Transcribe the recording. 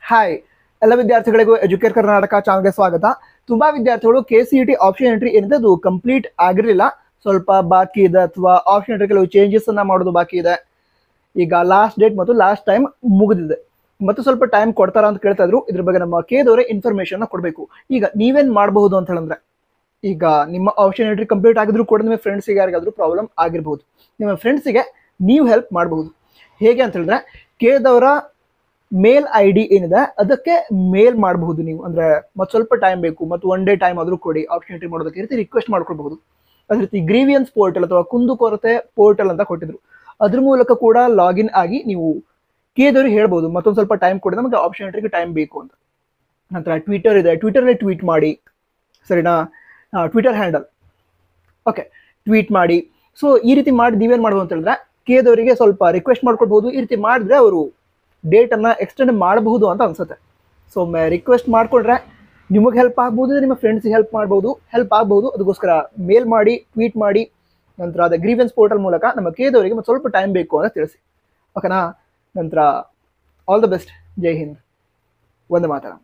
Hi ಎಲ್ಲ ವಿದ್ಯಾರ್ಥಿಗಳಿಗೂ educate Karnataka ಚಾನಲ್ಗೆ ಸ್ವಾಗತ. ತುಂಬಾ ವಿದ್ಯಾರ್ಥಿಗಳು KCET ಆಪ್ಷನ್ ಎಂಟ್ರಿ ಏನಿದೆ ಅದು ಕಂಪ್ಲೀಟ್ ಆಗಿರಲಿಲ್ಲ, ಸ್ವಲ್ಪ ಬಾಕಿ ಇದೆ ಅಥವಾ ಆಪ್ಷನ್ ಎಂಟ್ರಿ ಕೆಲವು ಚೇಂಜಸ್ ಅನ್ನ ಮಾಡೋದು ಬಾಕಿ ಇದೆ. ಈಗ ಲಾಸ್ಟ್ ಡೇಟ್ ಮತ್ತು ಲಾಸ್ಟ್ ಟೈಮ್ ಮುಗಿದಿದೆ ಮತ್ತು ಸ್ವಲ್ಪ ಟೈಮ್ ಕೊಡ್ತಾರ ಅಂತ ಕೇಳ್ತಾ ಇದ್ರು. ಇದ್ರ ಬಗ್ಗೆ ನಮ್ಮ ಕೇದವರೇ ಇನ್ಫಾರ್ಮೇಶನ್ ಕೊಡಬೇಕು. ಈಗ ನೀವೇನ್ ಮಾಡಬಹುದು ಅಂತ ಹೇಳಿದ್ರೆ, ಈಗ ನಿಮ್ಮ ಆಪ್ಷನ್ ಎಂಟ್ರಿ ಕಂಪ್ಲೀಟ್ ಆಗಿದ್ರು ಕೂಡ ನಿಮ್ಮ ಫ್ರೆಂಡ್ಸಿಗೆ ಯಾರಿಗಾದ್ರೂ ಪ್ರಾಬ್ಲಮ್ ಆಗಿರಬಹುದು. ನಿಮ್ಮ ಫ್ರೆಂಡ್ಸಿಗೆ ನೀವು ಹೆಲ್ಪ್ ಮಾಡಬಹುದು. ಹೇಗೆ ಅಂತ ಹೇಳಿದ್ರೆ, ಕೇದವರ ಮೇಲ್ ID ಏನಿದೆ ಅದಕ್ಕೆ ಮೇಲ್ ಮಾಡಬಹುದು ನೀವು. ಅಂದ್ರೆ ಮತ್ತೆ ಸ್ವಲ್ಪ ಟೈಮ್ ಬೇಕು ಮತ್ತು ಒನ್ ಡೇ ಟೈಮ್ ಆದ್ರೂ ಕೊಡಿ ಆಪ್ಷನ್ ಎಂಟ್ರಿ ಮಾಡೋದಕ್ಕೆ ರೀತಿ ರಿಕ್ವೆಸ್ಟ್ ಮಾಡ್ಕೊಳ್ಬಹುದು. ಅದೇ ರೀತಿ ಗ್ರೀವಿಯನ್ಸ್ ಪೋರ್ಟಲ್ ಅಥವಾ ಕುಂದುಕೊರತೆ ಪೋರ್ಟಲ್ ಅಂತ ಕೊಟ್ಟಿದ್ರು, ಅದ್ರ ಮೂಲಕ ಕೂಡ ಲಾಗಿನ್ ಆಗಿ ನೀವು ಕೇದವ್ರಿಗೆ ಹೇಳ್ಬೋದು ಮತ್ತೊಂದು ಸ್ವಲ್ಪ ಟೈಮ್ ಕೊಡಿ, ನಮಗೆ ಆಪ್ಷನ್ ಎಂಟ್ರಿಗೆ ಟೈಮ್ ಬೇಕು ಅಂತ. ನಂತರ ಟ್ವಿಟರ್ ಇದೆ, ಟ್ವಿಟರ್ನಲ್ಲಿ ಟ್ವೀಟ್ ಮಾಡಿ, ಸರಿನಾ? ಟ್ವಿಟರ್ ಹ್ಯಾಂಡಲ್ ಓಕೆ, ಟ್ವೀಟ್ ಮಾಡಿ. ಸೊ ಈ ರೀತಿ ಮಾಡಿ ನೀವೇನ್ ಮಾಡ್ಬೋದು ಅಂತ ಹೇಳಿದ್ರೆ, ಕೇದವರಿಗೆ ಸ್ವಲ್ಪ ರಿಕ್ವೆಸ್ಟ್ ಮಾಡ್ಕೊಳ್ಬಹುದು. ಈ ರೀತಿ ಮಾಡಿದ್ರೆ ಅವರು ಡೇಟ್ ಅನ್ನ ಎಕ್ಸ್ಟೆಂಡ್ ಮಾಡಬಹುದು ಅಂತ ಅನ್ಸುತ್ತೆ. ಸೊ ರಿಕ್ವೆಸ್ಟ್ ಮಾಡ್ಕೊಂಡ್ರೆ ನಿಮಗೆ ಹೆಲ್ಪ್ ಆಗ್ಬೋದು, ನಿಮ್ಮ ಫ್ರೆಂಡ್ಸ್ಗೆ ಹೆಲ್ಪ್ ಆಗ್ಬಹುದು. ಅದಕ್ಕೋಸ್ಕರ ಮೇಲ್ ಮಾಡಿ, ಟ್ವೀಟ್ ಮಾಡಿ, ನಂತರ ಅದೇ ಗ್ರೀವೆನ್ಸ್ ಪೋರ್ಟಲ್ ಮೂಲಕ ನಮ್ಮ ಕೇದವರಿಗೆ ಮತ್ತೆ ಸ್ವಲ್ಪ ಟೈಮ್ ಬೇಕು ಅಂತ ತಿಳಿಸಿ. ಓಕೆನಾ? ನಂತರ all the best. Jai Hind. Vande Mataram.